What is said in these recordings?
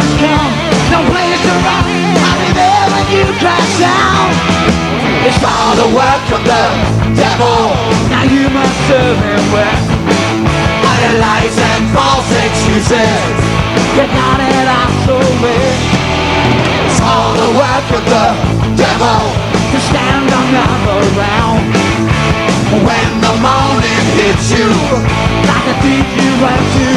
has come, no place to run. I'll be there when you crash down. It's all the work of the devil. Now you must serve him well. All your lies and false excuses, you got it out so well. It's all the work of the devil to stand another round. When the morning hits you like a thief you have to.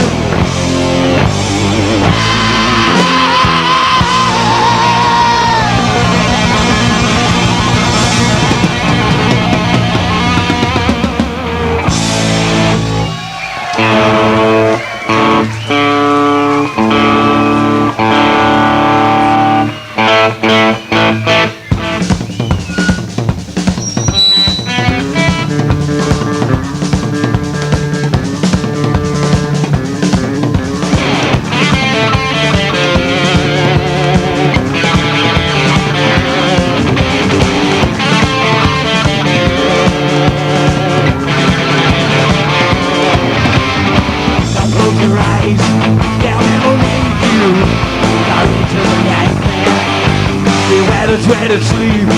Try to sleep,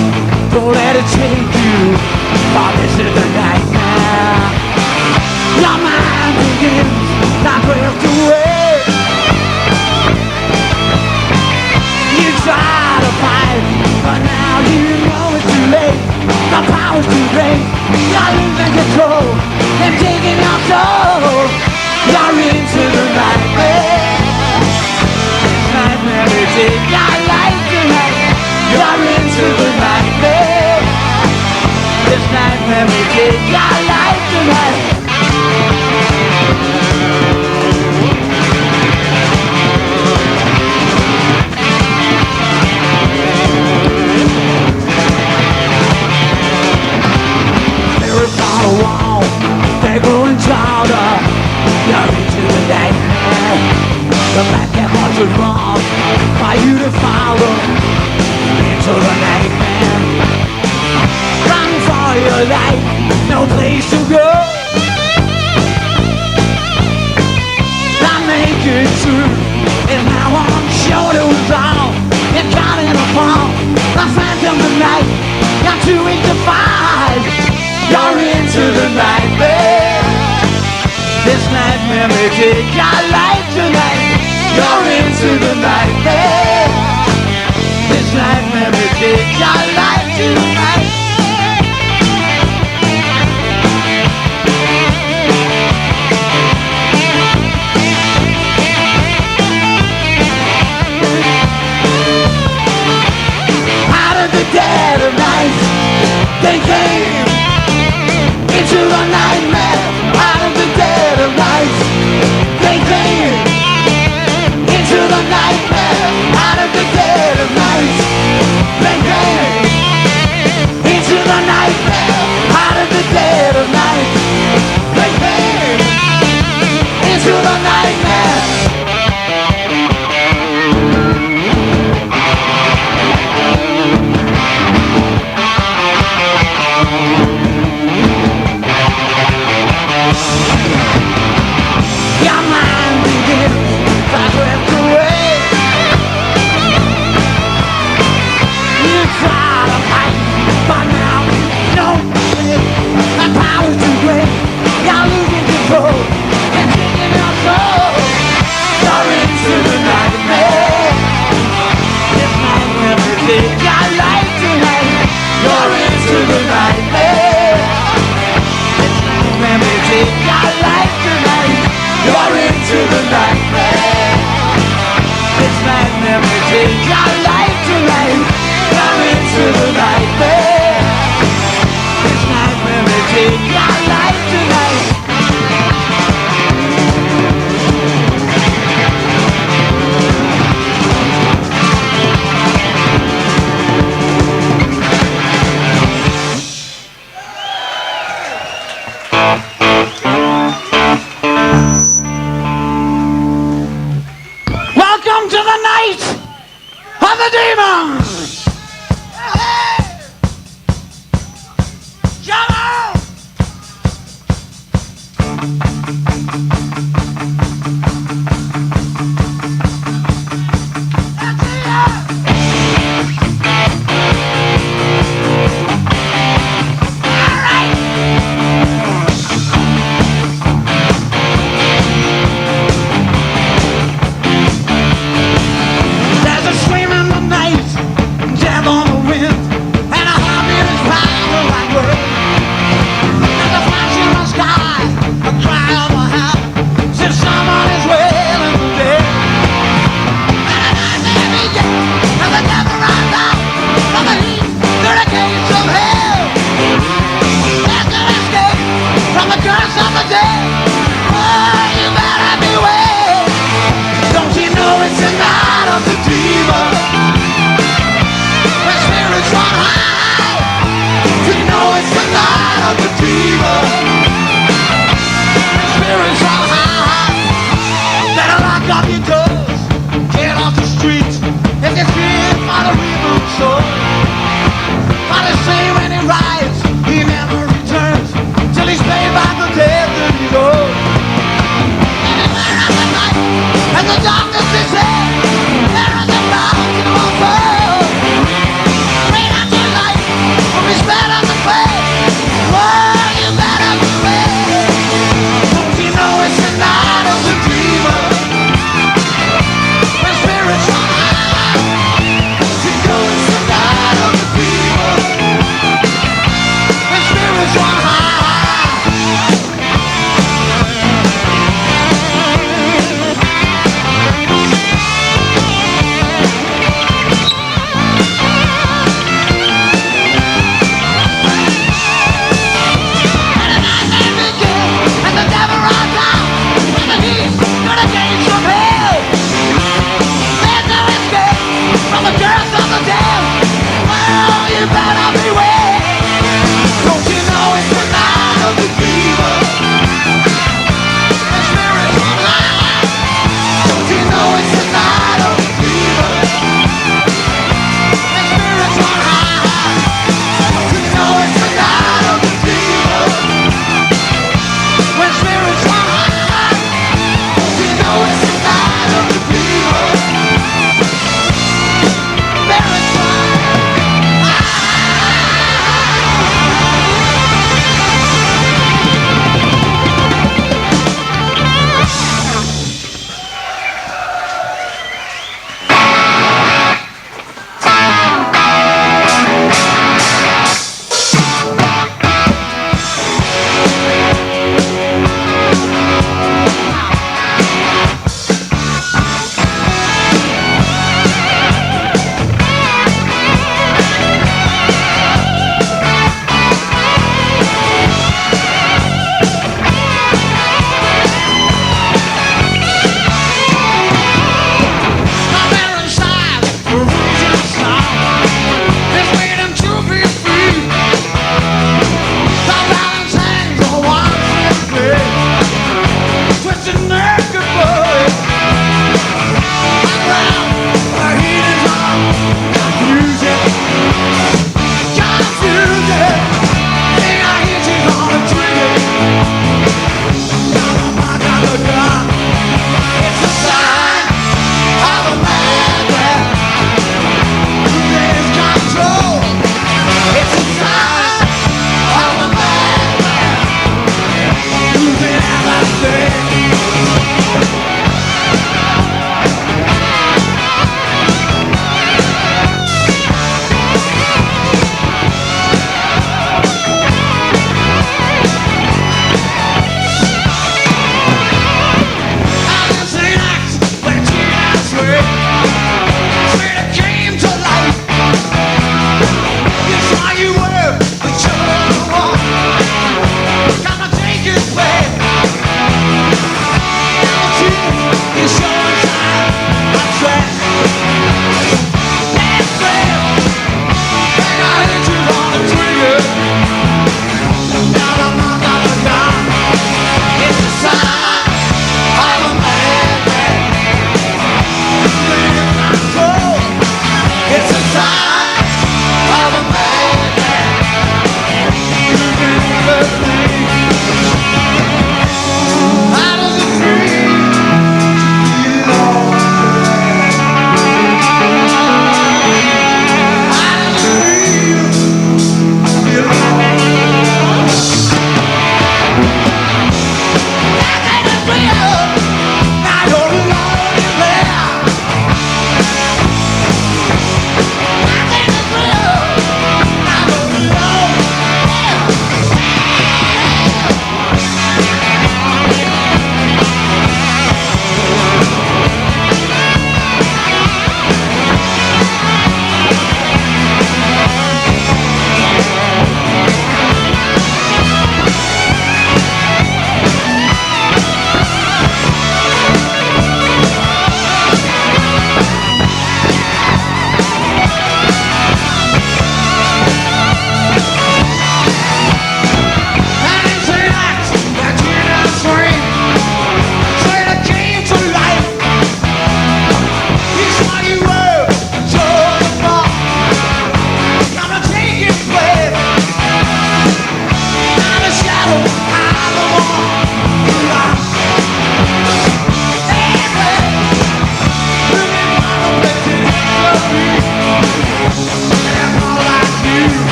don't let it take you. For this is the nightmare. Your mind begins to drift away. You try to fight, but now you know it's too late. The power's too great. You're losing control and taking your soul. You're into the nightmare. This nightmare will take your life tonight. You're into the nightmare. This nightmare may take your life tonight. Mirrors on the wall, they're growing taller. You're into the nightmare. The black and white is wrong for you to follow. Into the nightmare. Run for your life, no place to go. I make it true, and now I'm sure it was all. You're caught in a fall, a phantom tonight. You're too weak to fight. You're into the nightmare. This nightmare may take your life tonight. You're into the nightmare. This nightmare may take your life tonight. Out of the dead of night, they came into the nightmare. Out of the dead of night, they came into the nightmare. Out of the dead of night, they came into the nightmare. Out of the dead of night, they came into the nightmare. Your mind begins to drift away. You try to fight, but now no way. The power's too great. You're losing control and taking your soul. You're into the nightmare. This nightmare will take your life tonight. You're into the nightmare. This nightmare will take your life tonight. You're into the nightmare. This nightmare will take your life tonight. You're into the nightmare. This nightmare will take your life tonight. Welcome to the night of the demons. Come on!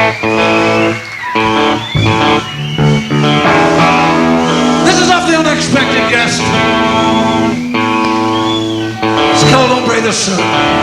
This is awfully unexpected guest. It's called Hombre the Sun.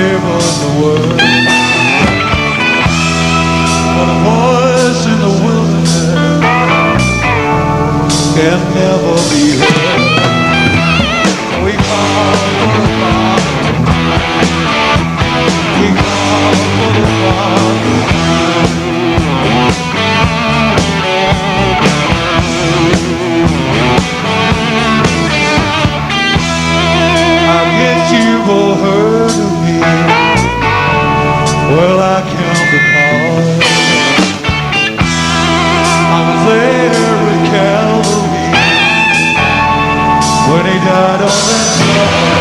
favor in the world, but a voice in the wilderness can never be heard. We call for the Father, we call for the Father. I guess you've all heard of me. Well, I count the cost. I was there at Calvary when he died on that cross.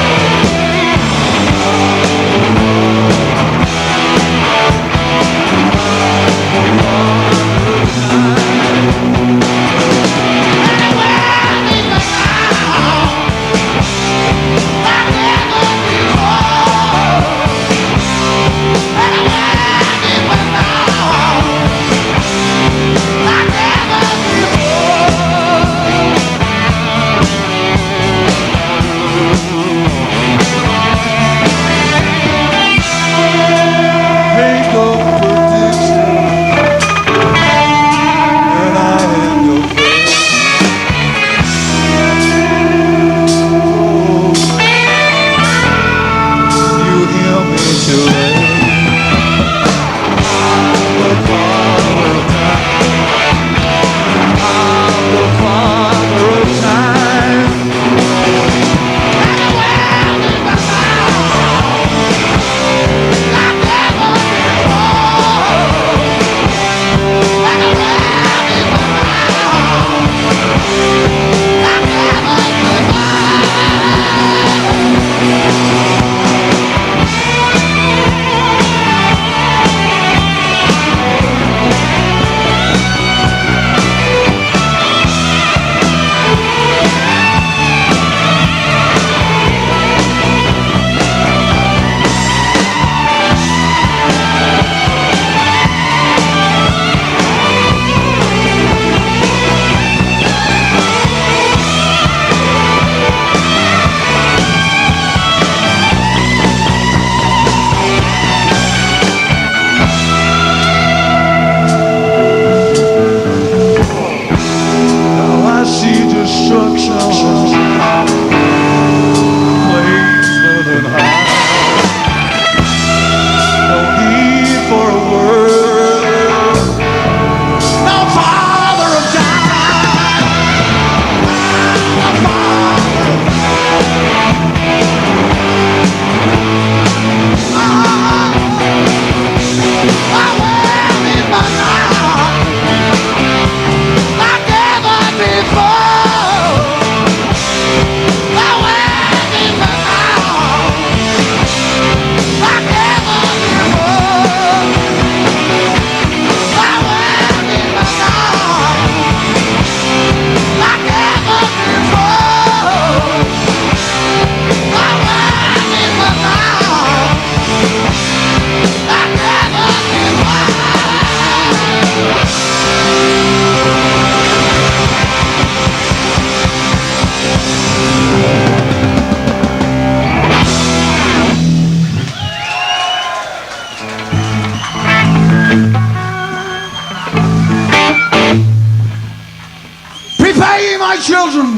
Children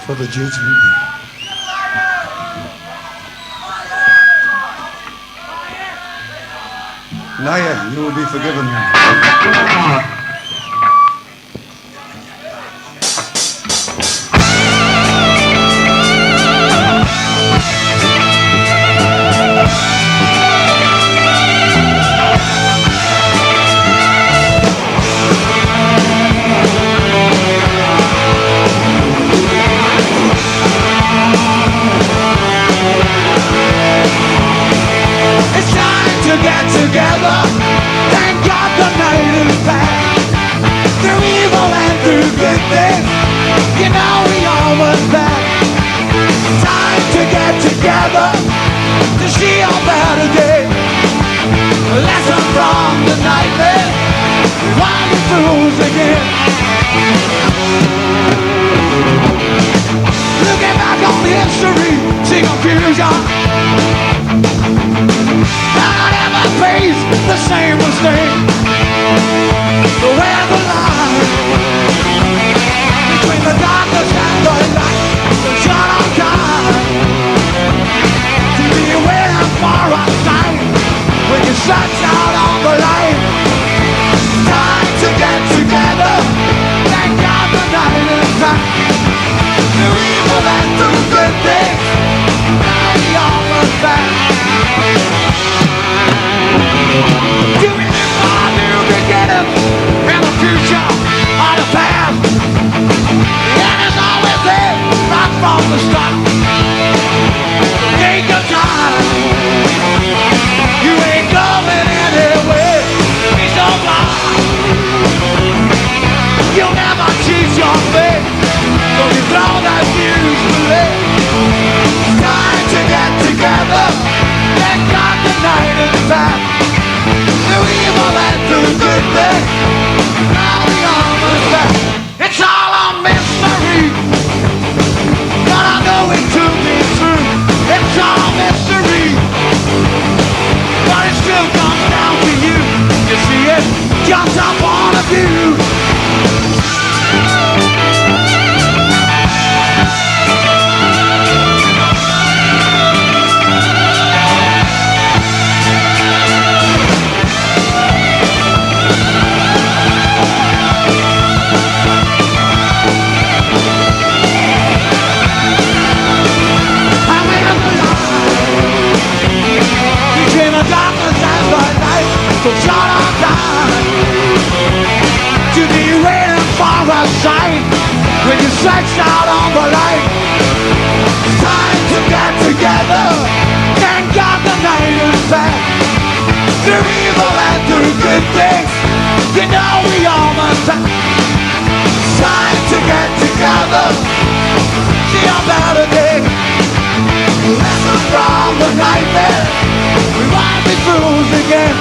for the judgment day. Now you will be forgiven. To see a better day, a lesson from the nightmare, why we fools again. Looking back on history, see confusion. night is back. The evil and the good thing. Now the armor's back. It's all a mystery, but I know it to be true. It's all a mystery, but it still comes down to you. You see it jumps up on a view. So short on time to be waiting for a sign when you stretched out on the light. Time to get together. Thank God the night is back. Through evil and through good things, you know we all must have. Time to get together. See a better day. Lesson from the nightmare. We might be fools again.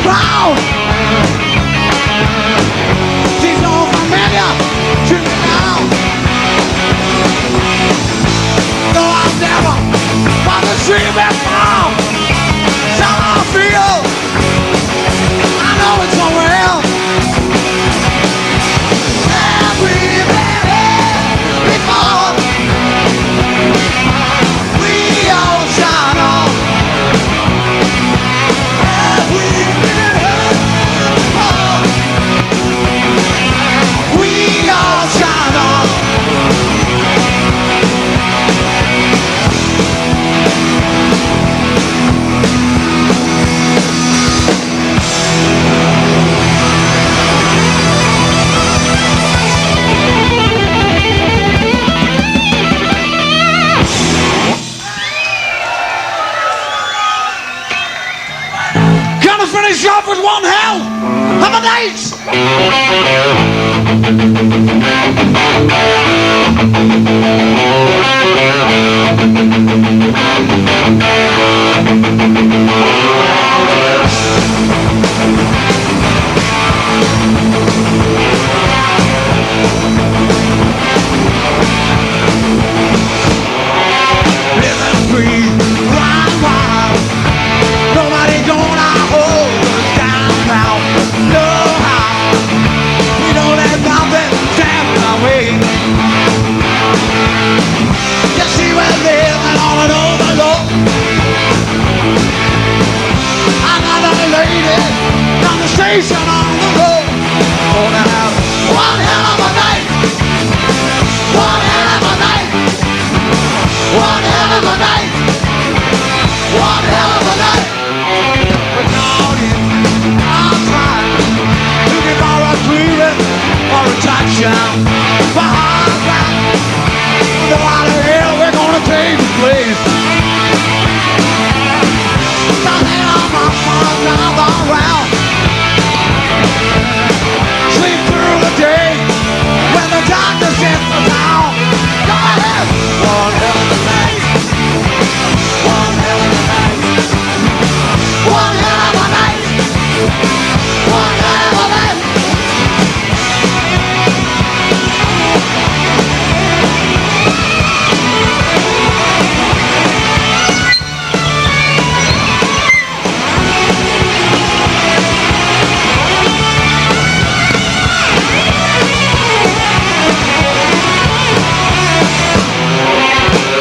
crowd. She's so familiar to me now. Though I've never found the street before. Somehow I feel I know it's somewhere else. We've been here before. We all shine on. We've been here before. We all shine on. Gonna finish off with one hell of a night. Living free, run wild. Nobody gonna hold us down now. No how. We don't let nothing stand in our way. You see we're living on an overload. Another lady conversation on the road. Gonna have one hell of a night. One hell of a night. One hell of a night. One hell of a night. But now I'm trying looking for a feeling or a touchdown. Behind that, the water hill we're gonna take the place. Something on my phone now around. Sleep through the day when the darkness in the town. Go ahead. One hell of a night. One hell of a night. One hell of a night. One hell of a night.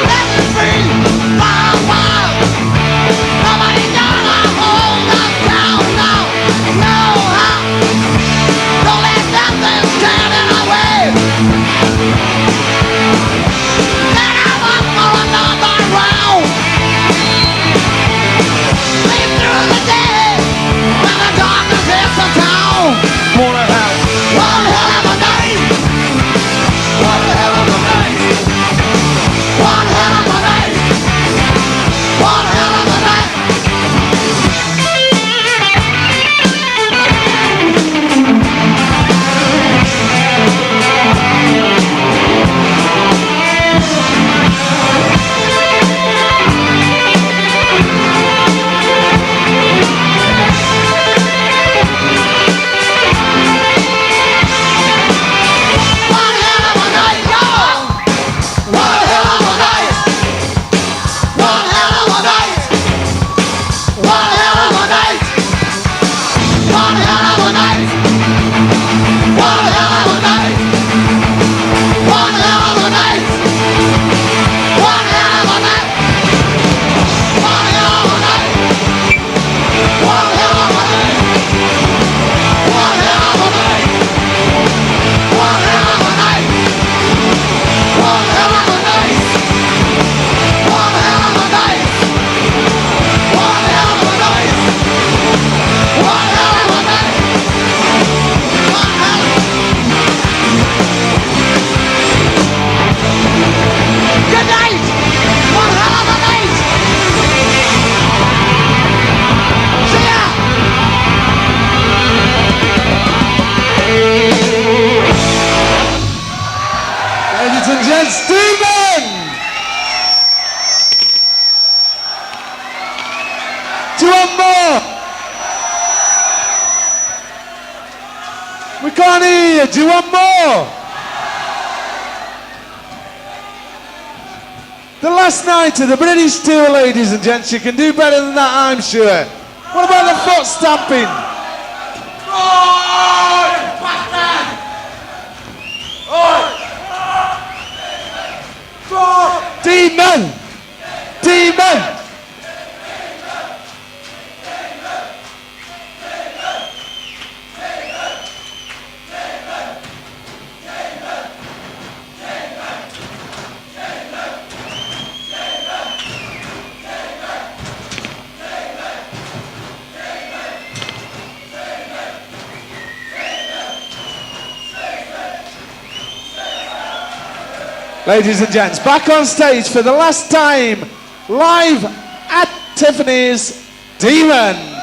Let me free, wild, wild. Nobody gonna hold us down now. No how. Don't let nothing stand in our way. Let us up for another round. Sleep through the day when the darkness hits the town. Wanna have one hell of a night. One hell of a night. One hell of a night. One hell of a night. One hell of a night, y'all. One hell of a night. One hell of a night. One hell of a night. One hell of a night. One hell of a night. One hell of a night. One hell of a night. One hell of a night. One hell of a night. One hell of a night. One hell of a night. One hell of a night. One hell of a night. One hell of a night. One hell of a night. One hell. Good night. One hell of a night. See ya. Ladies and gents, Stephen! To one more! can't hear you. Do you want more? The last night of the British tour, ladies and gents. You can do better than that, I'm sure. What about the foot stamping? Demon! Demon! Ladies and gents, back on stage for the last time, live at Tiffany's, Demon.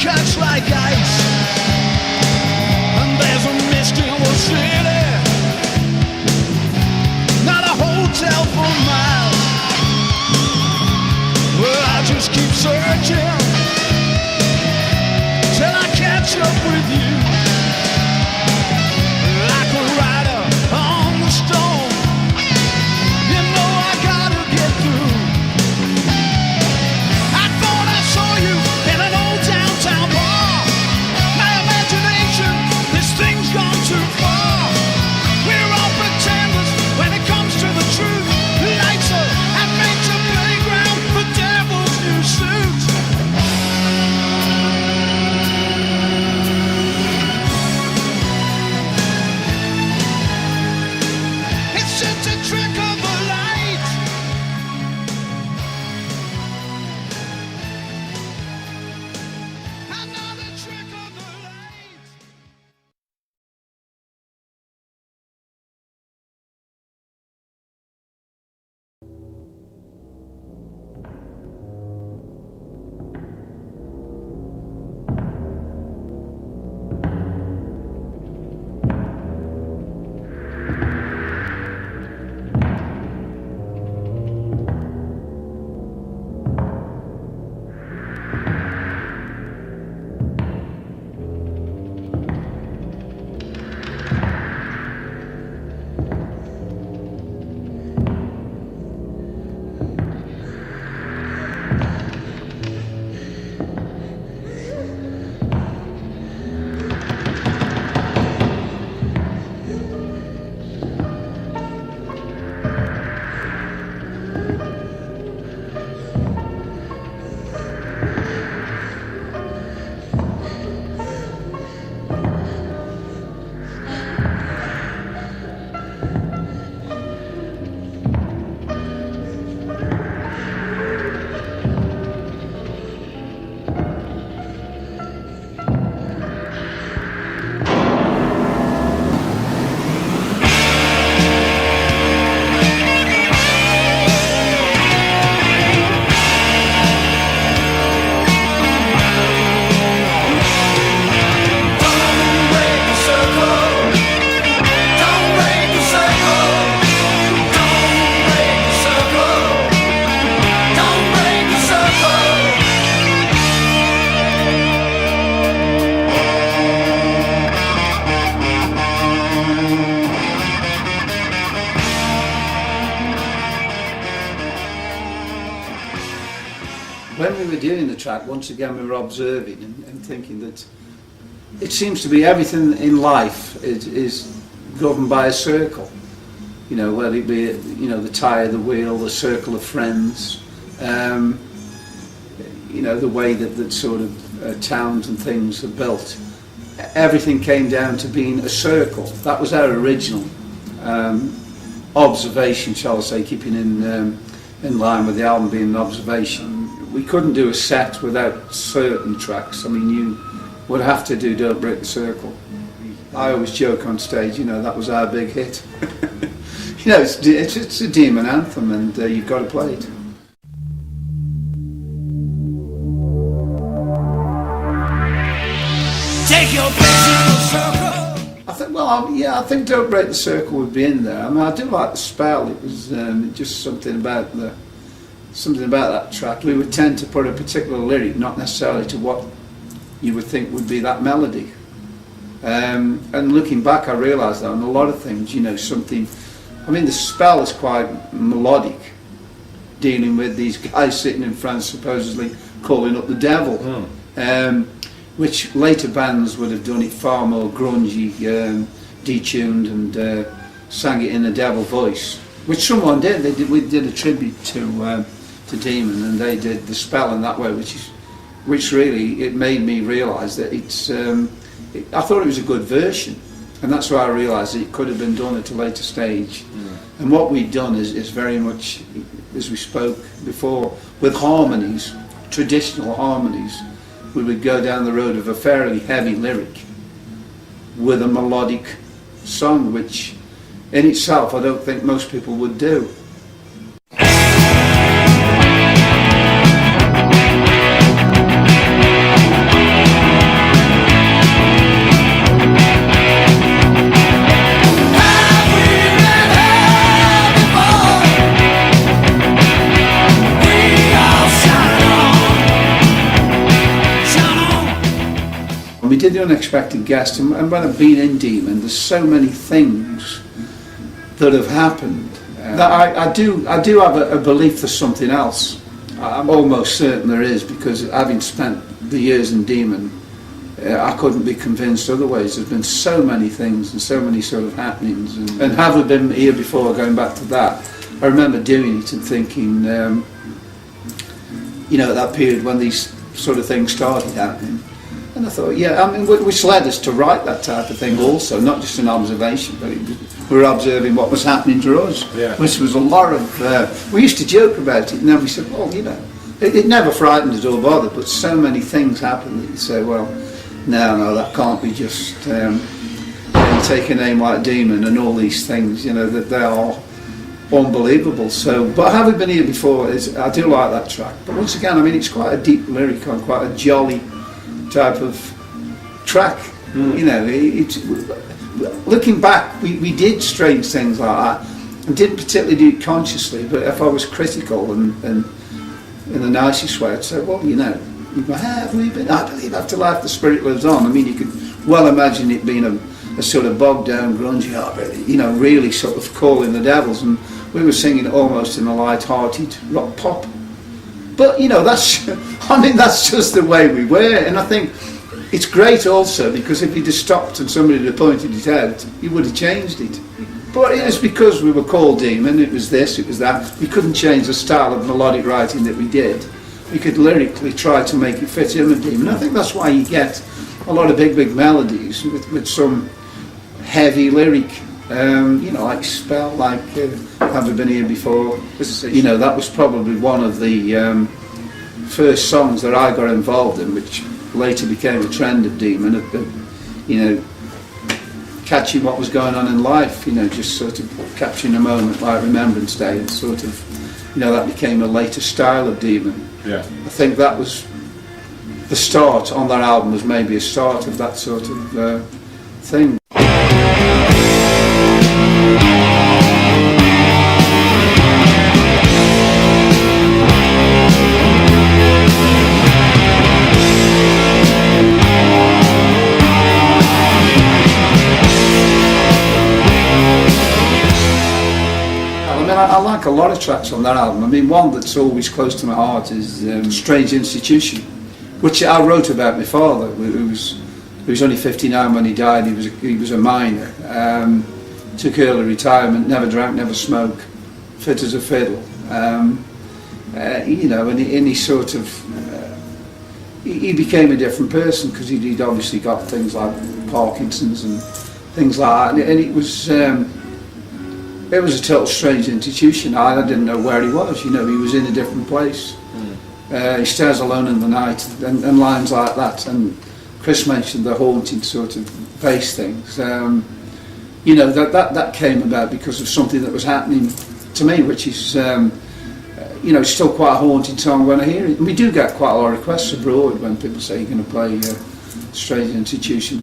cuts like ice, and there's a mist in the city, not a hotel for miles. Well, I just keep searching till I catch up with you, like a rider on the storm. You know I gotta get through. I thought I saw you in an old downtown bar. My imagination, this thing's gone too far. We're all pretenders when it comes to the truth. Lights up and makes a playground for devil's new suits. It's just a trick of the light. Another trick of the light. When we were doing the track, once again we were observing and thinking that it seems to be everything in life is governed by a circle. You know, whether it be, you know, the tyre, the wheel, the circle of friends, you know, the way that sort of towns and things are built. Everything came down to being a circle. That was our original observation, shall I say, keeping in line with the album being an observation. We couldn't do a set without certain tracks. I mean, you would have to do Don't Break the Circle. I always joke on stage, you know, that was our big hit. You know, it's a demon anthem, and you've got to play it. Take your place in the circle. I think, well, yeah, I think Don't Break the Circle would be in there. I mean, I do like the spell. It was just something about that track. We would tend to put a particular lyric, not necessarily to what you would think would be that melody. And looking back, I realised that on a lot of things, you know, something. I mean, the spell is quite melodic, dealing with these guys sitting in France supposedly calling up the devil. Which later bands would have done it far more grungy, detuned, and sang it in a devil voice, which someone did. We did a tribute to Demon, and they did the spell in that way, which really it made me realise that I thought it was a good version, and that's why I realised that it could have been done at a later stage. And what we'd done is very much, as we spoke before, with harmonies, traditional harmonies. We would go down the road of a fairly heavy lyric with a melodic song, which in itself I don't think most people would do. We did The Unexpected Guest, and when I've been in Demon, there's so many things that have happened that I do have a belief there's something else. I'm almost certain there is, because having spent the years in Demon, I couldn't be convinced otherwise. There's been so many things and so many sort of happenings, and having been here before, going back to that, I remember doing it and thinking, you know, at that period when these sort of things started happening, and I thought, yeah, I mean, which led us to write that type of thing also, not just an observation, but we were observing what was happening to us, which was a lot of, we used to joke about it, and then we said, well, you know, it never frightened us or bothered, but so many things happened that you say, well, no, that can't be just, you take a name like Demon and all these things, you know, that they are unbelievable. So, but having been here before, I do like that track. But once again, I mean, it's quite a deep lyric and quite a jolly type of track. You know, looking back, we did strange things like that, and didn't particularly do it consciously. But if I was critical and in the nicest way, I'd say, well, you know, where have we been? I believe after life the spirit lives on. I mean, you could well imagine it being a sort of bogged down grungy, you know, really sort of calling the devils, and we were singing it almost in a light-hearted rock pop. But you know, that's, I mean, that's just the way we were, and I think it's great also because if he'd have stopped and somebody had pointed it out, he would have changed it. But it was because we were called Demon, it was this, it was that. We couldn't change the style of melodic writing that we did. We could lyrically try to make it fit in with Demon. I think that's why you get a lot of big melodies with some heavy lyric, you know, like Spell, like Have We Been Here Before? You know, that was probably one of the first songs that I got involved in, which later became a trend of Demon, you know, catching what was going on in life, you know, just sort of capturing a moment like Remembrance Day, and sort of, you know, that became a later style of Demon. Yeah. I think that was the start on that album, was maybe a start of that sort of thing. I like a lot of tracks on that album. I mean, one that's always close to my heart is Strange Institution, which I wrote about my father, who was only 59 when he died. He was a miner, took early retirement, never drank, never smoked, fit as a fiddle. You know, and he sort of, he became a different person because he'd obviously got things like Parkinson's and things like that, and it was a total strange institution. I didn't know where he was, you know, he was in a different place. He stares alone in the night, and lines like that. And Chris mentioned the haunting sort of bass things. You know, that came about because of something that was happening to me, which is, you know, still quite a haunting song when I hear it. And we do get quite a lot of requests abroad when people say you're going to play Strange Institution.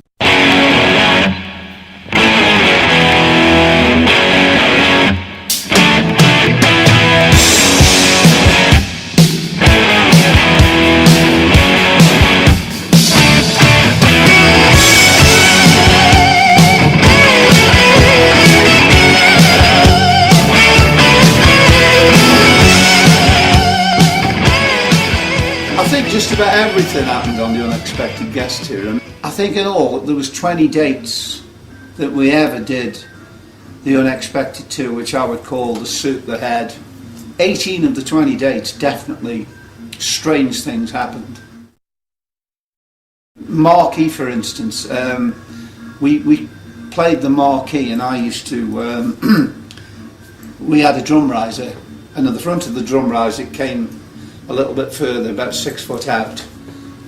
Just about everything happened on The Unexpected Guest here, and I think in all there was 20 dates that we ever did The Unexpected to, which I would call the suit the head. 18 of the 20 dates definitely strange things happened. Marquee, for instance, we played the Marquee, and I used to we had a drum riser, and at the front of the drum riser it came a little bit further, about 6 foot out,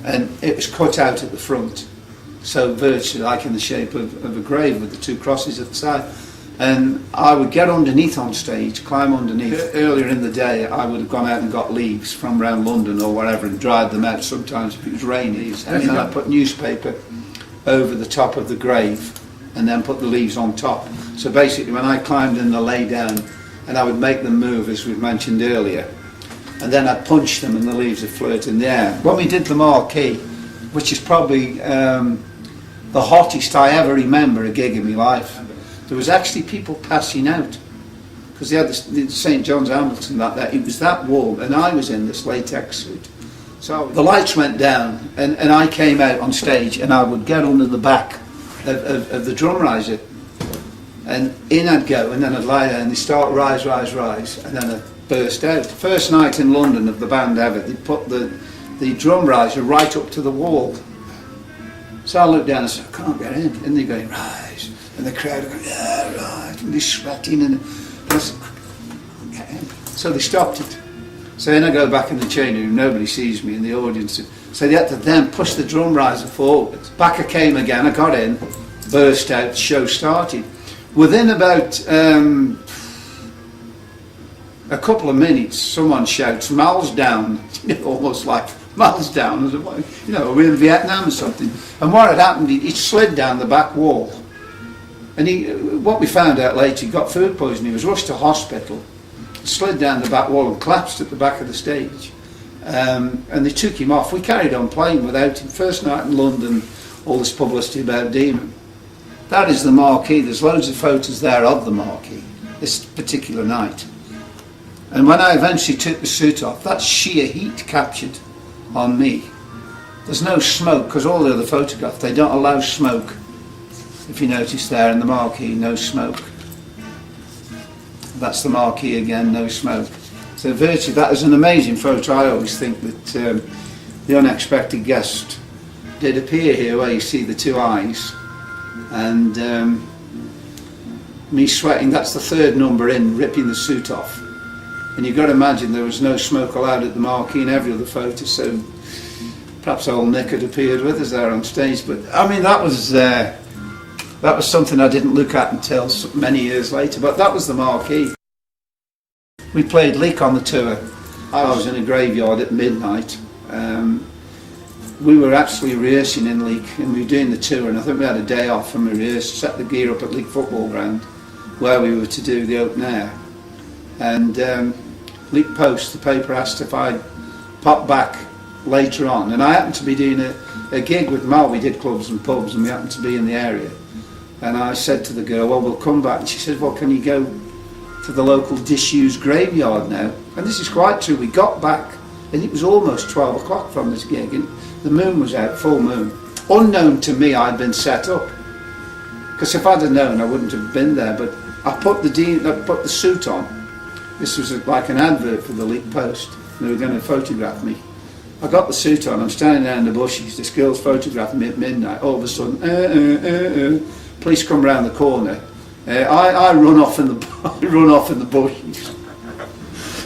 and it was cut out at the front, so virtually like in the shape of a grave with the two crosses at the side. And I would get underneath on stage, climb underneath. Earlier in the day I would have gone out and got leaves from around London or wherever and dried them out sometimes if it was rainy, and then I put newspaper over the top of the grave and then put the leaves on top. So basically when I climbed in, they lay down, and I would make them move, as we've mentioned earlier, and then I'd punch them and the leaves would float in the air. When we did the Marquee, which is probably the hottest I ever remember a gig in my life. There was actually people passing out because they had the St John's Hamilton that it was that warm, and I was in this latex suit. So the lights went down, and I came out on stage, and I would get under the back of the drum riser, and in I'd go, and then I'd lie there, and they'd start rise, rise, rise, and then I'd burst out. First night in London of the band ever, they put the drum riser right up to the wall. So I looked down and said, I can't get in. And they're going, rise. And the crowd are going, yeah, right. And they're sweating. And I said, I can't get in. So they stopped it. So then I go back in the changing room, nobody sees me in the audience. So they had to then push the drum riser forward. Back I came again, I got in, burst out, the show started. Within about a couple of minutes, someone shouts, Mal's down, almost like, Mal's down, we're in Vietnam or something. And what had happened, he slid down the back wall. And what we found out later, he got food poisoning, he was rushed to hospital, slid down the back wall and collapsed at the back of the stage. And they took him off. We carried on playing without him. First night in London, all this publicity about Demon. That is the marquee. There's loads of photos there of the marquee, this particular night. And when I eventually took the suit off, that sheer heat captured on me. There's no smoke, because all the other photographs, they don't allow smoke. If you notice there in the marquee, no smoke. That's the marquee again, no smoke. So virtually that is an amazing photo. I always think that the unexpected guest did appear here, where you see the two eyes. And me sweating, that's the third number in, ripping the suit off. And you've got to imagine there was no smoke allowed at the marquee in every other photo, so perhaps old Nick had appeared with us there on stage. But I mean, that was something I didn't look at until many years later, but that was the marquee. We played Leek on the tour. I was in a graveyard at midnight. We were actually rehearsing in Leek, and we were doing the tour, and I think we had a day off, and we rehearsed, set the gear up at Leek Football Ground, where we were to do the open air. And Leek Post, the paper, asked if I'd pop back later on, and I happened to be doing a gig with Mal. We did clubs and pubs, and we happened to be in the area. And I said to the girl, well, we'll come back. And she said, well, can you go to the local disused graveyard now? And this is quite true. We got back, and it was almost 12 o'clock from this gig, and the moon was out, full moon. Unknown to me, I'd been set up. Because if I'd have known, I wouldn't have been there. But I put the suit on. This was like an advert for the Leek Post. They were going to photograph me. I got the suit on, I'm standing there in the bushes, this girl's photographing me at midnight. All of a sudden, police come round the corner. I run off in the bushes.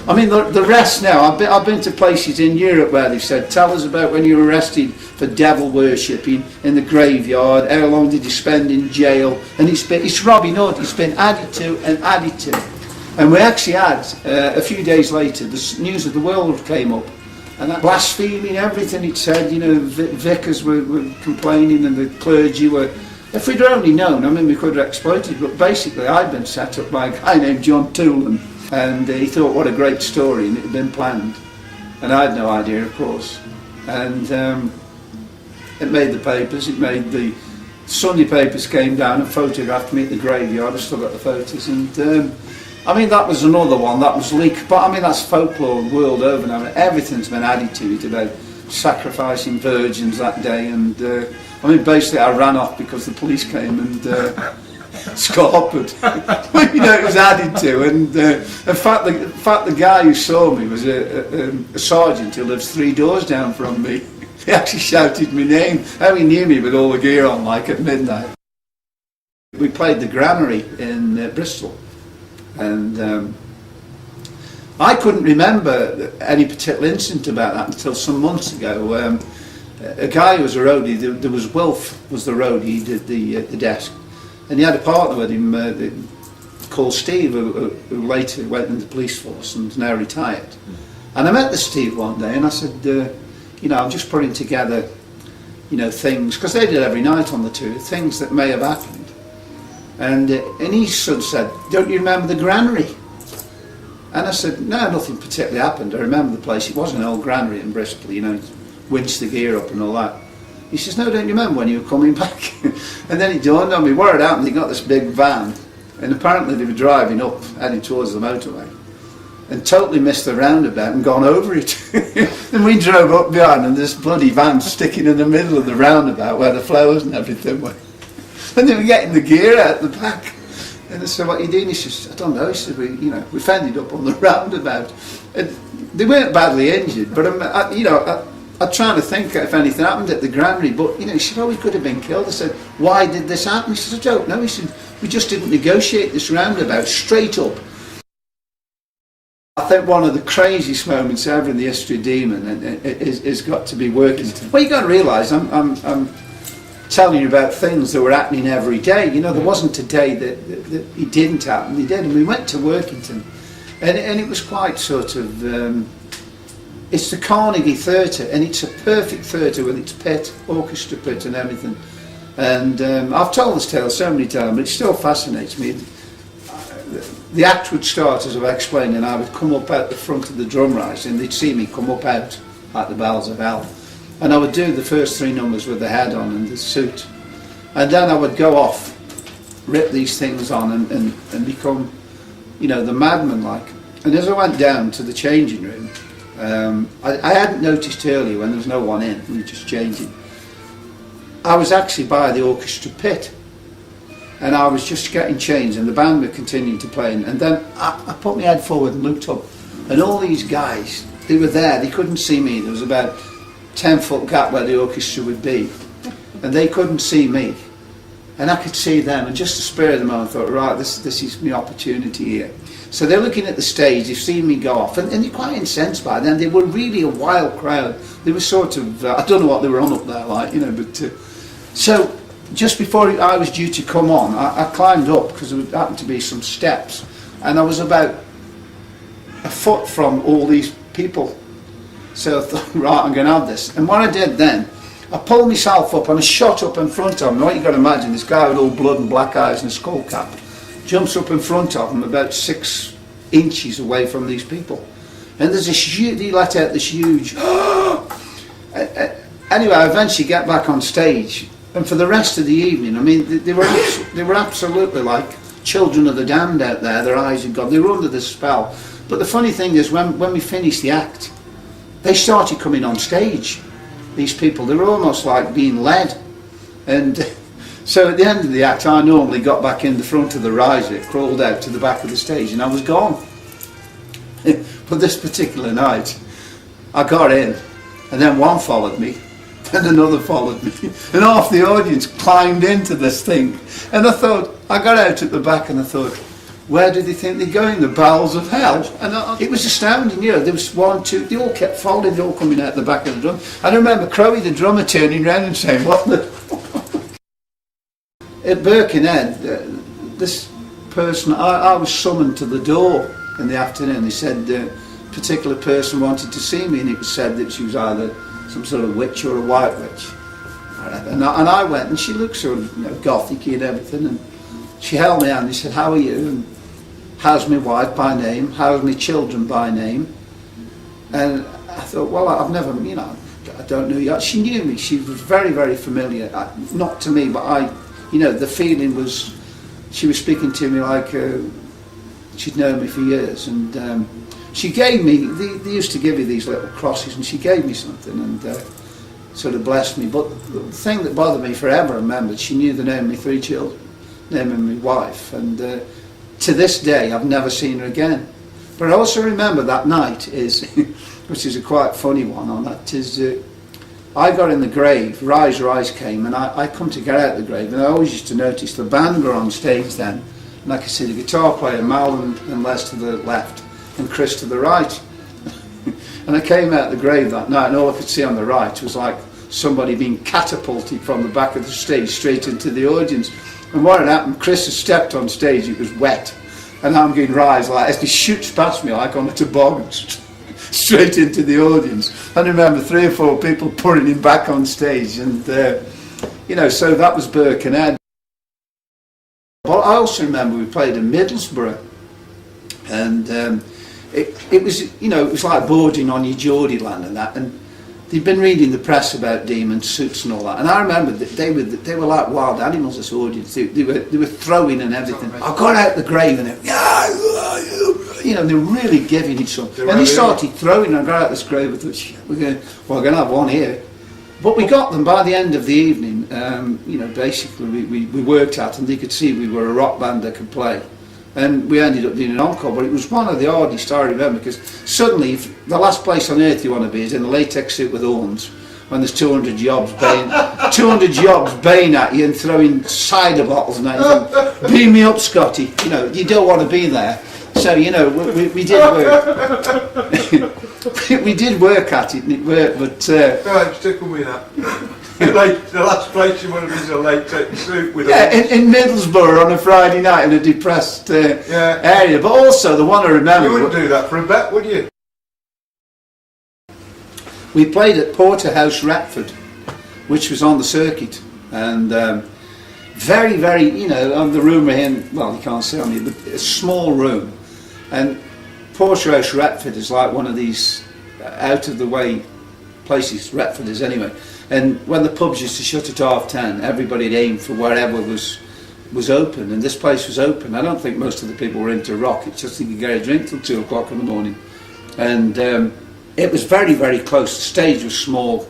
I mean, the rest now, I've been to places in Europe where they've said, tell us about when you were arrested for devil worshipping in the graveyard, how long did you spend in jail, and it's Robin Hood, it's been added to and added to. And we actually had, a few days later, the News of the World came up, and that blaspheming everything it said, vicars were complaining, and the clergy were. If we'd only known, I mean, we could have exploited, but basically I'd been set up by a guy named John Toolan, and he thought, what a great story, and it had been planned. And I had no idea, of course. And it made the papers, the Sunday papers came down and photographed me at the graveyard. I still got the photos, and I mean, that was another one, that was Leek, but I mean, that's folklore the world over now. Everything's been added to it about sacrificing virgins that day, and I mean, basically I ran off because the police came and scarpered. It was added to, and in fact the guy who saw me was a sergeant who lives 3 doors down from me. He actually shouted my name, how he knew me with all the gear on, like at midnight. We played the Granary in Bristol. And I couldn't remember any particular incident about that until some months ago. A guy who was a roadie, there was Wilf was the roadie, he did the desk, and he had a partner with him called Steve, who later went in the police force and is now retired. And I met the Steve one day, and I said, I'm just putting together, things, because they did every night on the tour, things that may have happened. And he sort of said, don't you remember the Granary? And I said, no, nothing particularly happened. I remember the place. It was an old granary in Bristol, winched the gear up and all that. He says, no, don't you remember when you were coming back? And then it dawned on me, what had happened, they got this big van, and apparently they were driving up, heading towards the motorway, and totally missed the roundabout and gone over it. And we drove up behind, and this bloody van sticking in the middle of the roundabout where the flowers and everything were. And they were getting the gear out the back. And I said, what are you doing? He says, I don't know. He said, we've ended up on the roundabout. And they weren't badly injured, but I'm trying to think if anything happened at the granary, but he said, oh, he could have been killed. I said, why did this happen? He said, I don't know. He said, we just didn't negotiate this roundabout straight up. I think one of the craziest moments ever in the history of Demon is got to be Workington. Well, you got to realise I'm telling you about things that were happening every day. There wasn't a day that it didn't happen. They did, and we went to Workington, and it was quite sort of. It's the Carnegie Theatre, and it's a perfect theatre with its pit, orchestra pit and everything. And I've told this tale so many times, but it still fascinates me. The act would start, as I've explained, and I would come up out the front of the drum rising, and they'd see me come up out like the bells of hell. And I would do the first 3 numbers with the head on and the suit. And then I would go off, rip these things on and become, the madman like. And as I went down to the changing room, I hadn't noticed earlier when there was no one in, we were just changing. I was actually by the orchestra pit, and I was just getting changed, and the band were continuing to play, and then I put my head forward and looked up, and all these guys, they were there, they couldn't see me. There was about 10-foot gap where the orchestra would be, and they couldn't see me, and I could see them, and just to spur them on, I thought, right, this is my opportunity here. So they're looking at the stage, they've seen me go off, and they're quite incensed by them. They were really a wild crowd. They were sort of, I don't know what they were on up there like, but... So, just before I was due to come on, I climbed up, because there happened to be some steps, and I was about a foot from all these people. So I thought, right, I'm going to have this. And what I did then, I pulled myself up and I shot up in front of him. What you got to imagine, this guy with all blood and black eyes and a skull cap jumps up in front of him about 6 inches away from these people. And there's this huge, he let out this huge... Anyway, I eventually get back on stage, and for the rest of the evening, I mean, they were absolutely like children of the damned out there. Their eyes had gone, they were under the spell. But the funny thing is, when we finished the act, they started coming on stage. These people, they were almost like being led. And so at the end of the act, I normally got back in the front of the riser, crawled out to the back of the stage, and I was gone. But this particular night, I got in, and then one followed me, and another followed me, and half the audience climbed into this thing. And I thought, I got out at the back and I thought, where do they think they're going? The bowels of hell. And it was astounding, there was 1, 2, they all kept following, they all coming out the back of the drum. I remember Crowie, the drummer, turning around and saying, what the... At Birkenhead, this person, I was summoned to the door in the afternoon. They said a particular person wanted to see me, and it was said that she was either some sort of witch or a white witch. And I went, and she looked sort of gothic-y and everything, and she held me hand and said, how are you? And how's my wife by name? How's my children by name? And I thought, well, I've never, I don't know yet. She knew me. She was very, very familiar. Not to me, but the feeling was, she was speaking to me like she'd known me for years. And she gave me, they used to give you these little crosses, and she gave me something and sort of blessed me. But the thing that bothered me forever, I remembered, she knew the name of my 3 children, name of my wife, and to this day I've never seen her again. But I also remember that night which is a quite funny one on that, I got in the grave, Rise Rise came, and I come to get out of the grave, and I always used to notice the band were on stage then, and I could see the guitar player, Mal and Les to the left, and Chris to the right. And I came out of the grave that night, and all I could see on the right was like somebody being catapulted from the back of the stage straight into the audience. And what had happened, Chris had stepped on stage, it was wet, and I'm going Rise like as he shoots past me like on a toboggan, straight into the audience. I remember 3 or 4 people putting him back on stage, and so that was Birkenhead. But I also remember we played in Middlesbrough, and it was, it was like boarding on your Geordie land and that, and they'd been reading the press about demon suits and all that, and I remember that they were like wild animals. This audience, they were throwing and everything. I got out the grave and they, you know, they were really giving it some. And they started throwing. And I got out this grave and thought, we're going to have one here. But we got them by the end of the evening. You know, basically we worked at, and they could see we were a rock band that could play. And we ended up doing an encore, but it was one of the hardest I remember, because suddenly the last place on earth you want to be is in a latex suit with horns when there's 200 jobs baying at you and throwing cider bottles and that. Beam me up, Scotty. You know, you don't want to be there. So, you know, we did work. We did work at it, and it worked, but... Right, stick with me that. Like, the last place you want to be is a latex suit with in Middlesbrough on a Friday night in a depressed area. But also, the one I remember... You wouldn't do that for a bet, would you? We played at Porterhouse, Retford, which was on the circuit. And very, very, you know, on the room we're in, well, you can't see on me, but a small room. And Porterhouse, Retford is like one of these out-of-the-way places, Retford is anyway. And when the pubs used to shut at 10:30, everybody'd aim for wherever was open, and this place was open. I don't think most of the people were into rock, it's just you could get a drink till 2 o'clock in the morning. And it was very, very close. The stage was small,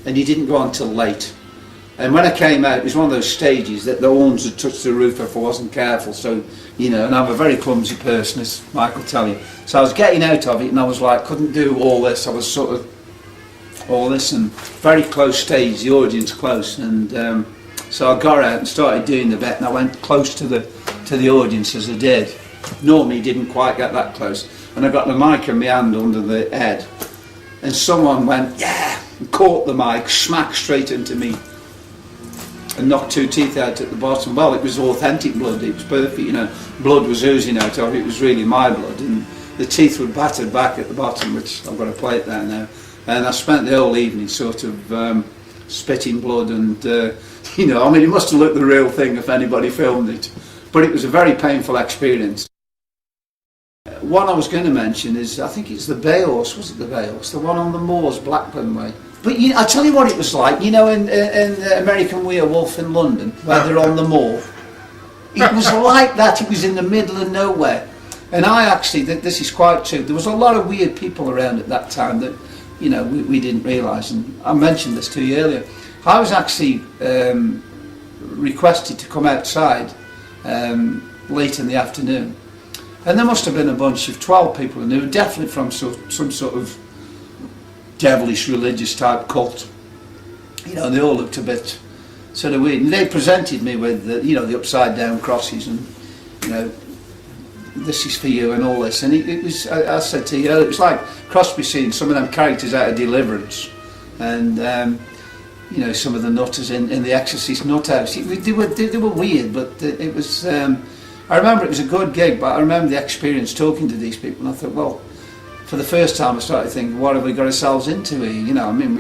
and you didn't go on till late. And when I came out, it was one of those stages that the horns had touched the roof if I wasn't careful. So, you know, and I'm a very clumsy person, as Mike will tell you. So I was getting out of it, and I was like, couldn't do all this. I was sort of all this, and very close stage, the audience close, and so I got out and started doing the bet, and I went close to the audience as I did. Normally didn't quite get that close, and I got the mic in my hand under the head, and someone went, yeah, and caught the mic, smack straight into me, and knocked 2 teeth out at the bottom. Well, it was authentic blood, it was perfect, you know, blood was oozing out of it, it was really my blood, and the teeth were battered back at the bottom, which I've got a plate there now. And I spent the whole evening sort of spitting blood, and you know, I mean, it must have looked the real thing if anybody filmed it, but it was a very painful experience. One I was going to mention is, I think it's the Bay Horse, was it the Bay Horse? The one on the moors, Blackburn way. But I tell you what it was like, you know, in American Werewolf in London, where they're on the moor. It was like that, it was in the middle of nowhere. And I actually, this is quite true, there was a lot of weird people around at that time that, you know, we didn't realise, and I mentioned this to you earlier. I was actually requested to come outside late in the afternoon, and there must have been a bunch of 12 people, and they were definitely from some sort of devilish religious type cult. You know, they all looked a bit sort of weird, and they presented me with the upside down crosses, and you know, this is for you and all this, and it was, I said to you, it was like Crosby seeing some of them characters out of Deliverance, and you know, some of the nutters in the Exorcist nut house. They were weird, but it was, I remember it was a good gig, but I remember the experience talking to these people, and I thought, well, for the first time I started thinking, what have we got ourselves into here, you know, I mean,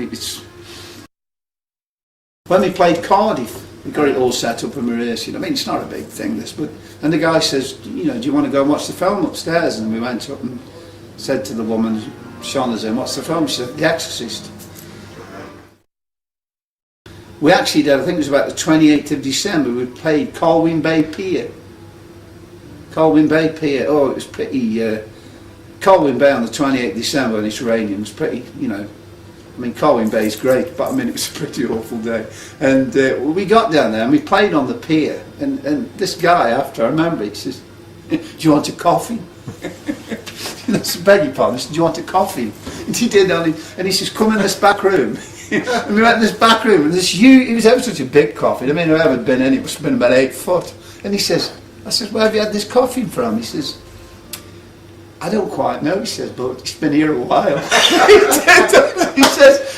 when we played Cardiff, we got it all set up and rehearsing. I mean, it's not a big thing, this, but... And the guy says, you know, do you want to go and watch the film upstairs? And we went up and said to the woman, Sean is in, what's the film? She said, The Exorcist. We actually did, I think it was about the 28th of December, we played Colwyn Bay Pier. Colwyn Bay Pier, oh, it was pretty... Colwyn Bay on the 28th of December when it's raining was pretty, you know... I mean, Colwyn Bay's great, but I mean, it was a pretty awful day. And we got down there and we played on the pier. And this guy, after I remember, he says, do you want a coffee? That's a beg your pardon. He said, do you want a coffee? And he did, and he says, come in this back room. And we went in this back room, and this huge, it was ever such a big coffin. I mean, I haven't been in, it must have been about 8 foot. And he says, I said, where have you had this coffin from? He says, I don't quite know, he says, but it's been here a while.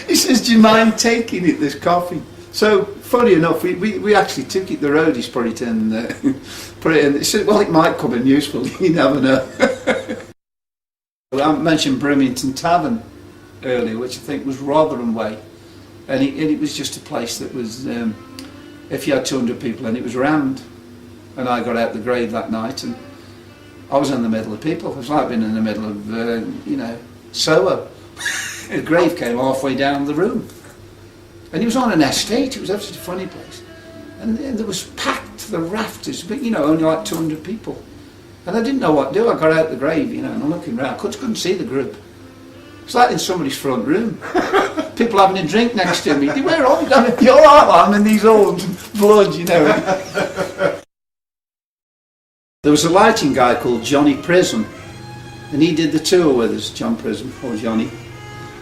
he says, do you mind taking it, this coffee? So, funny enough, we actually took it, the roadies put it in. He said, well, it might come in useful, you never know. I mentioned Brimington Tavern earlier, which I think was Rotherham Way. And it was just a place that was, if you had 200 people in, it was rammed. And I got out the grave that night, and I was in the middle of people. It was like being in the middle of, you know, Soho. a grave came halfway down the room. And he was on an estate, it was absolutely a funny place. And there was packed to the rafters, but you know, only like 200 people. And I didn't know what to do. I got out the grave, you know, and I'm looking around. I couldn't see the group. It's like in somebody's front room. People having a drink next to me. Where are you? You're all right, I'm in these old blood, you know. There was a lighting guy called Johnny Prism, and he did the tour with us, John Prism, or Johnny.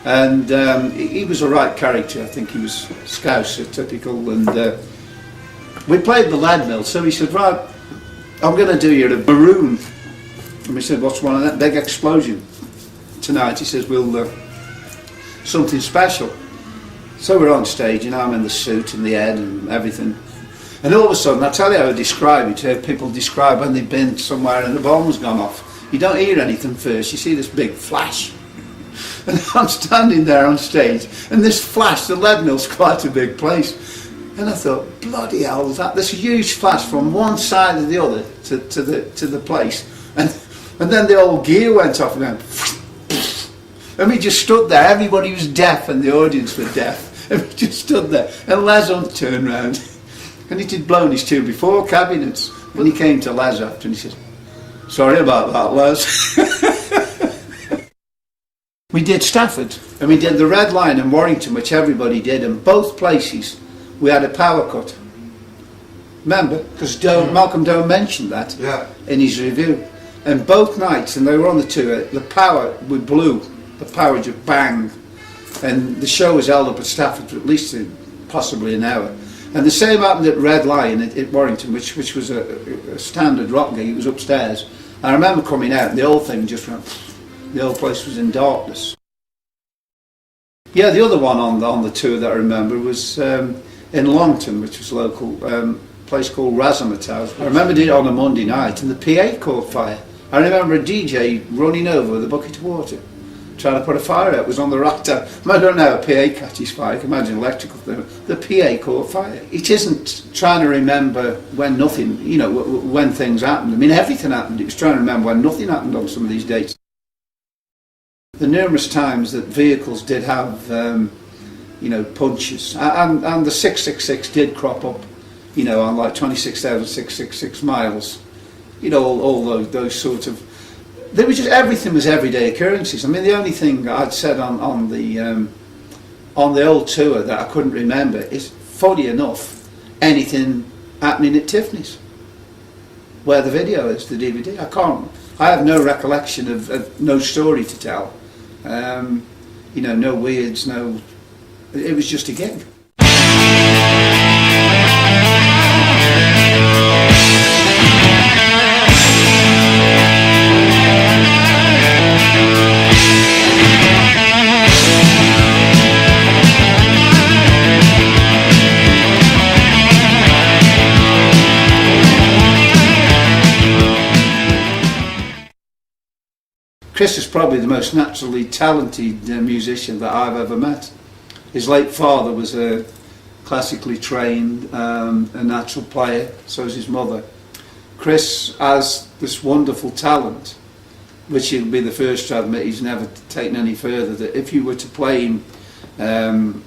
And he was a right character. I think he was Scouser, typical. And we played the Lead Mill, so he said, right, I'm going to do you a maroon. And we said, what's one of that? Big Explosion. Tonight, he says, we'll something special. So we're on stage, you know, I'm in the suit and the head and everything. And all of a sudden, I tell you how I describe it, how people describe when they've been somewhere and the bomb's gone off. You don't hear anything first, you see this big flash. And I'm standing there on stage, and this flash, the Lead Mill's quite a big place. And I thought, bloody hell, was that this huge flash from one side to the other to the place. And then the old gear went off and went, and we just stood there. Everybody was deaf and the audience were deaf. And we just stood there. And Les turned round. And he'd blown his tube before, cabinets. And he came to Les after and he said, sorry about that, Les. We did Stafford. And we did the Red Line in Warrington, which everybody did. And both places we had a power cut. Remember? Because Malcolm Doane mentioned that in his review. And both nights, and they were on the tour, the power, we blew. The power just banged, and the show was held up at Stafford for at least possibly an hour. And the same happened at Red Lion at Warrington, which was a standard rock gig. It was upstairs. I remember coming out, and the whole thing just went. The whole place was in darkness. Yeah, the other one on the tour that I remember was in Longton, which was local, place called Razzmatazz. I remember did it on a Monday night, and the PA caught fire. I remember a DJ running over with a bucket of water, trying to put a fire out. It was on the right time. I don't know how a PA catches fire. You can imagine an electrical thing. The PA caught fire. It isn't trying to remember when nothing, you know, when things happened. I mean, everything happened. It was trying to remember when nothing happened on some of these dates. The numerous times that vehicles did have, you know, punches, and the 666 did crop up, you know, on like 26,666 miles. You know, all those sort of. There was just everything was everyday occurrences. I mean, the only thing I'd said on the old tour that I couldn't remember is, funny enough, anything happening at Tiffany's, where the video is, the DVD. I have no recollection of no story to tell. You know, no weirds, no. It was just a gig. Chris is probably the most naturally talented musician that I've ever met. His late father was a classically trained, a natural player, so is his mother. Chris has this wonderful talent, which he'll be the first to admit he's never taken any further, that if you were to play him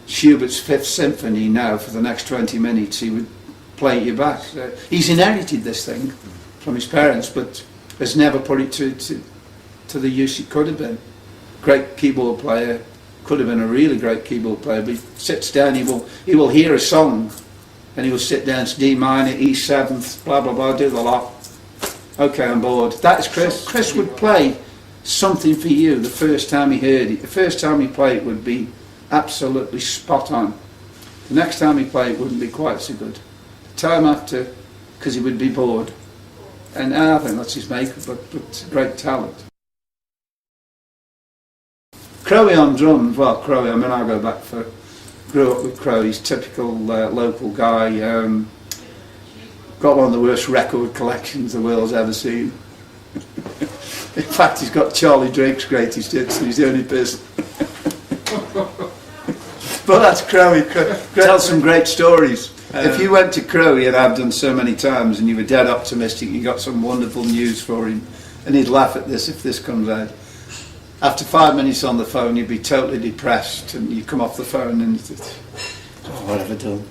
Schubert's Fifth Symphony now for the next 20 minutes, he would play it you back. He's inherited this thing from his parents, but has never put it to the use it could have been. Great keyboard player, could have been a really great keyboard player, but he sits down, he will hear a song and he will sit down, it's D minor, E seventh, blah blah blah, do the lot. Okay, I'm bored. That's Chris. Chris would play something for you the first time he heard it. The first time he played it would be absolutely spot on. The next time he played it wouldn't be quite so good. The time after, because he would be bored. And I think that's his makeup, but great talent. Crowe on drums, well, Crowe, I mean, I go back for, grew up with Crowe, he's typical local guy, got one of the worst record collections the world's ever seen. In fact, he's got Charlie Drake's greatest hits, and he's the only person. But that's Crowe, tells some great stories. If you went to Crowe, and I've done so many times, and you were dead optimistic, you got some wonderful news for him, and he'd laugh at this if this comes out. after 5 minutes on the phone, you'd be totally depressed, and you come off the phone and you think, oh, what have I done?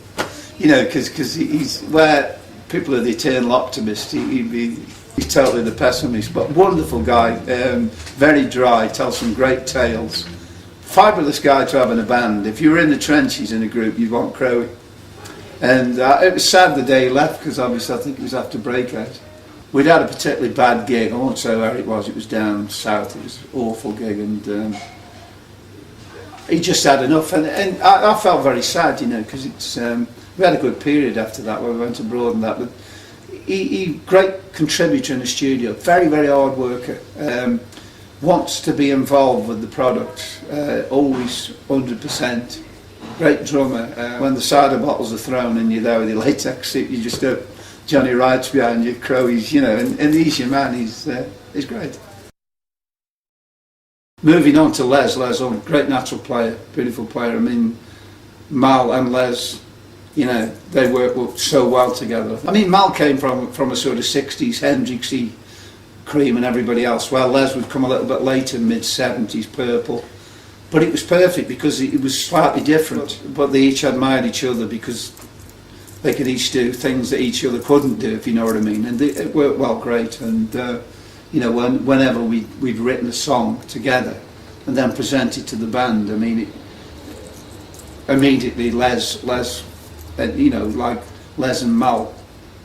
You know, because he's where people are the eternal optimist. He's totally the pessimist, but wonderful guy, very dry, tells some great tales. Fabulous guy to have in a band. If you were in the trenches in a group, you'd want Crowe. And it was sad the day he left, because obviously I think it was after breakout. We'd had a particularly bad gig. I won't say where it was down south. It was an awful gig, and he just had enough. And I felt very sad, you know, because it's we had a good period after that where we went abroad and that. But he great contributor in the studio, very, very hard worker. Wants to be involved with the product, always 100%. Great drummer. When the cider bottles are thrown and you're there with your latex suit, you just don't. Johnny Wright's behind you, Crowe's, you know, and he's your man. He's great. Moving on to Les on, great natural player, beautiful player. I mean, Mal and Les, you know, they work so well together. I mean, Mal came from a sort of 60s Hendrixy Cream and everybody else. Well, Les would come a little bit later, mid-70s, Purple. But it was perfect because it was slightly different. But they each admired each other because they could each do things that each other couldn't do, if you know what I mean. And it worked well, great. And you know, whenever we'd written a song together and then presented to the band, I mean, immediately Les, you know, like Les and Mal,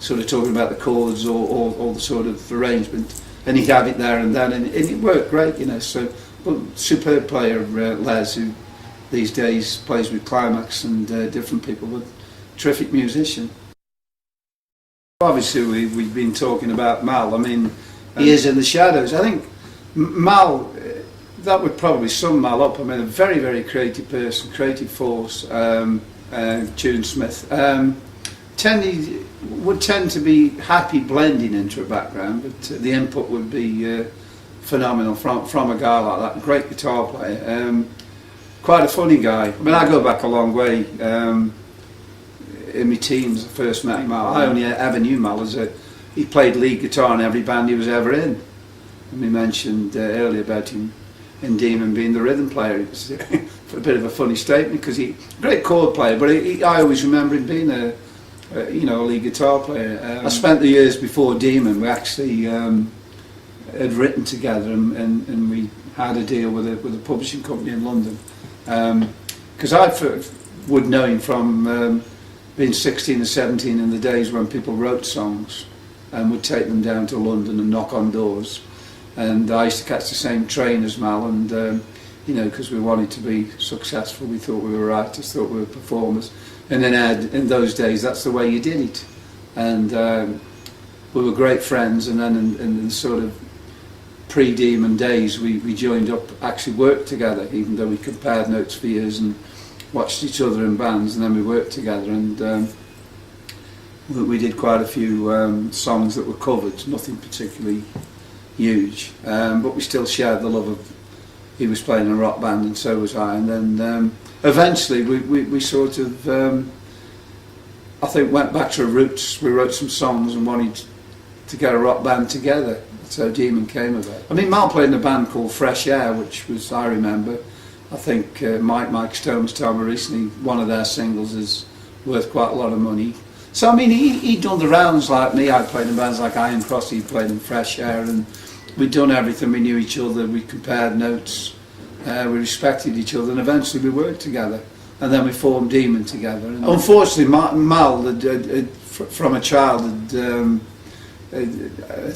sort of talking about the chords or the sort of arrangement, and he'd have it there and then, and it worked great, you know. So, well, superb player, Les, who these days plays with Climax and different people, but terrific musician. Obviously, we've been talking about Mal. I mean, he is in the shadows. I think Mal, that would probably sum Mal up. I mean, a very, very creative person, creative force, tunesmith. Would tend to be happy blending into a background, but the input would be phenomenal from a guy like that. Great guitar player. Quite a funny guy. I mean, I go back a long way. In my teens, I first met Mal. I only ever knew Mal as he played lead guitar in every band he was ever in. And we mentioned earlier about him in Demon being the rhythm player. It was a bit of a funny statement because great chord player, but I always remember him being a lead guitar player. I spent the years before Demon. We actually had written together, and we had a deal with a publishing company in London. Because I would know him from being 16 or 17 in the days when people wrote songs and would take them down to London and knock on doors. And I used to catch the same train as Mal, and you know, because we wanted to be successful, we thought we were writers, thought we were performers. And then in those days, that's the way you did it. And we were great friends, and then in the sort of pre-Demon days, we joined up, actually worked together, even though we compared notes for years and watched each other in bands, and then we worked together, and we did quite a few songs that were covered, nothing particularly huge, but we still shared the love of, he was playing in a rock band and so was I, and then eventually we sort of, I think, went back to our roots. We wrote some songs and wanted to get a rock band together, so Demon came about. I mean, Mal played in a band called Fresh Air, which was, I remember, I think Mike Stone was telling me recently, one of their singles is worth quite a lot of money. So I mean, he'd done the rounds like me. I played in bands like Iron Cross, he played in Fresh Air, and we'd done everything. We knew each other, we compared notes, we respected each other, and eventually we worked together. And then we formed Demon together. And unfortunately, Mal, from a child,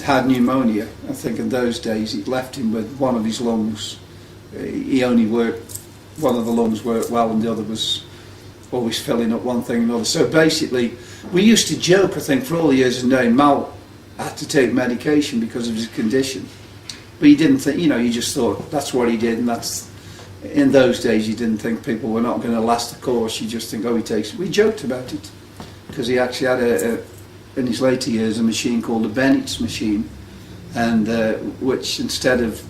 had pneumonia. I think in those days it left him with one of his lungs. He only worked, one of the lungs worked well and the other was always filling up one thing and another. So basically, we used to joke, I think, for all the years of knowing Mal had to take medication because of his condition. But you didn't think, you know, you just thought that's what he did, and that's, in those days you didn't think people were not going to last the course. You just think, oh, he takes it. We joked about it because he actually had in his later years a machine called the Bennett's machine, and which instead of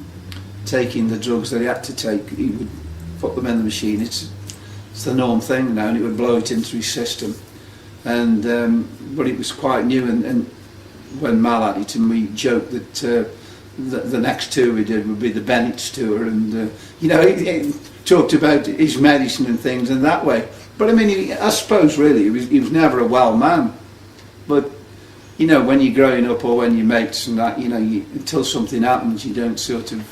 taking the drugs that he had to take, he would put them in the machine. It's the norm thing now, and it would blow it into his system. And but it was quite new, and when Mal had it, and we joked that the next tour we did would be the Bennett's tour, and you know, he talked about his medicine and things in that way. But I mean, I suppose really he was never a well man. But you know, when you're growing up or when you're mates and that, you know, until something happens, you don't sort of,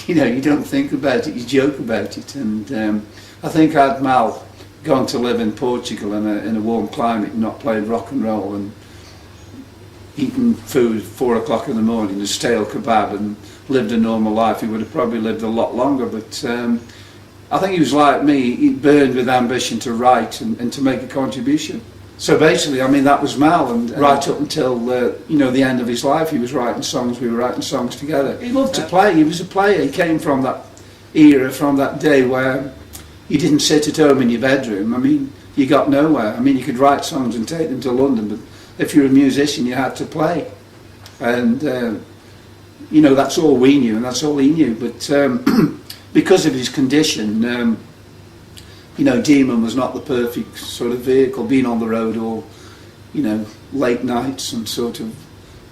you know, you don't think about it, you joke about it. And I think had Mal gone to live in Portugal in a warm climate and not played rock and roll and eaten food at 4 o'clock in the morning, a stale kebab, and lived a normal life, he would have probably lived a lot longer. But I think he was like me, he burned with ambition to write and to make a contribution. So basically, I mean, that was Mal, and right up until you know, the end of his life, he was writing songs, we were writing songs together. He loved to play, he was a player, he came from that era, from that day where you didn't sit at home in your bedroom. I mean, you got nowhere. I mean, you could write songs and take them to London, but if you're a musician, you had to play. And you know, that's all we knew, and that's all he knew. But because of his condition, you know, Demon was not the perfect sort of vehicle, being on the road all, you know, late nights and sort of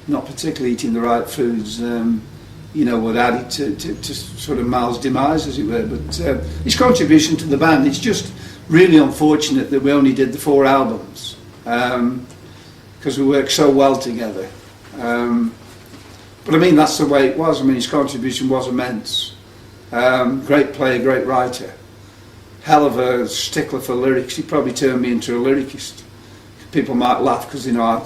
not particularly eating the right foods, you know, would add it to sort of Mal's demise, as it were. But his contribution to the band, it's just really unfortunate that we only did the 4 albums, because we worked so well together. But I mean, that's the way it was. I mean, his contribution was immense. Great player, great writer. Hell of a stickler for lyrics. He probably turned me into a lyricist. People might laugh because, you know,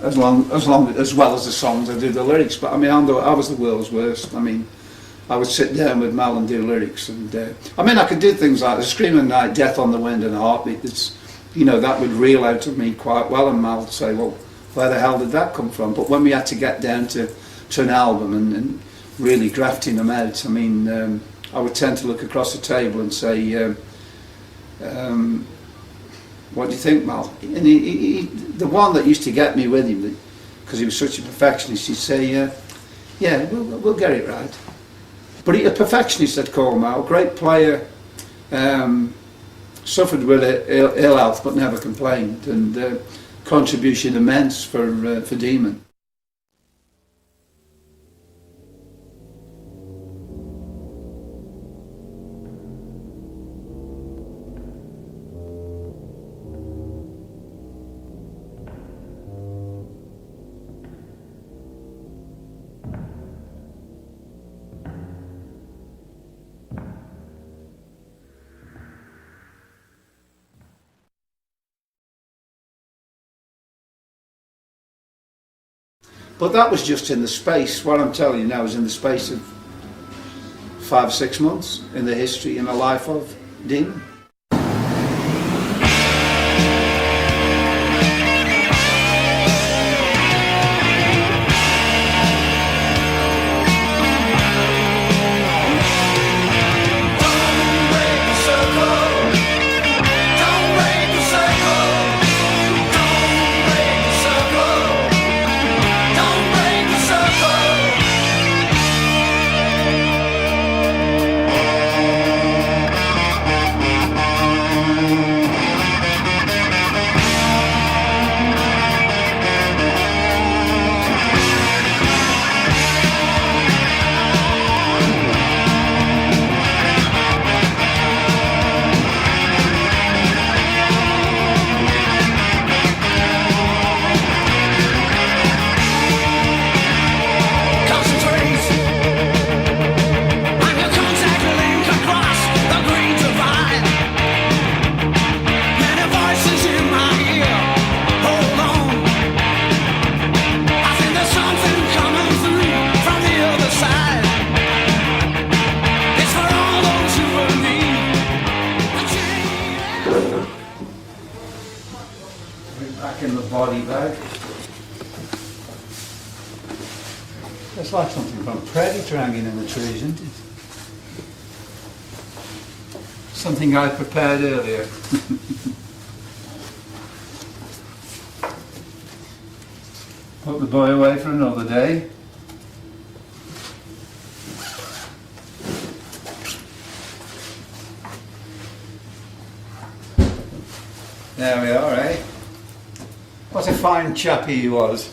as well as the songs, I do the lyrics. But I mean, I was the world's worst. I mean, I would sit down with Mal and do lyrics, and I mean, I could do things like "The Screaming Night," "Death on the Wind," and "A Heartbeat." That's, you know, that would reel out of me quite well, and Mal would say, "Well, where the hell did that come from?" But when we had to get down to an album and really grafting them out, I mean, I would tend to look across the table and say, "What do you think, Mal?" And he, the one that used to get me with him, because he was such a perfectionist, he'd say, "Yeah, we'll get it right." But a perfectionist, I'd call Mal, great player, suffered with ill health but never complained, and contribution immense for Demon. But that was just in the space, what I'm telling you now is in the space of 5 or 6 months in the history, in the life of Demon. In the body bag. It's like something from Predator hanging in the trees, isn't it? Something I prepared earlier. Put the boy away for another day. There we are, eh? What a fine chappie he was.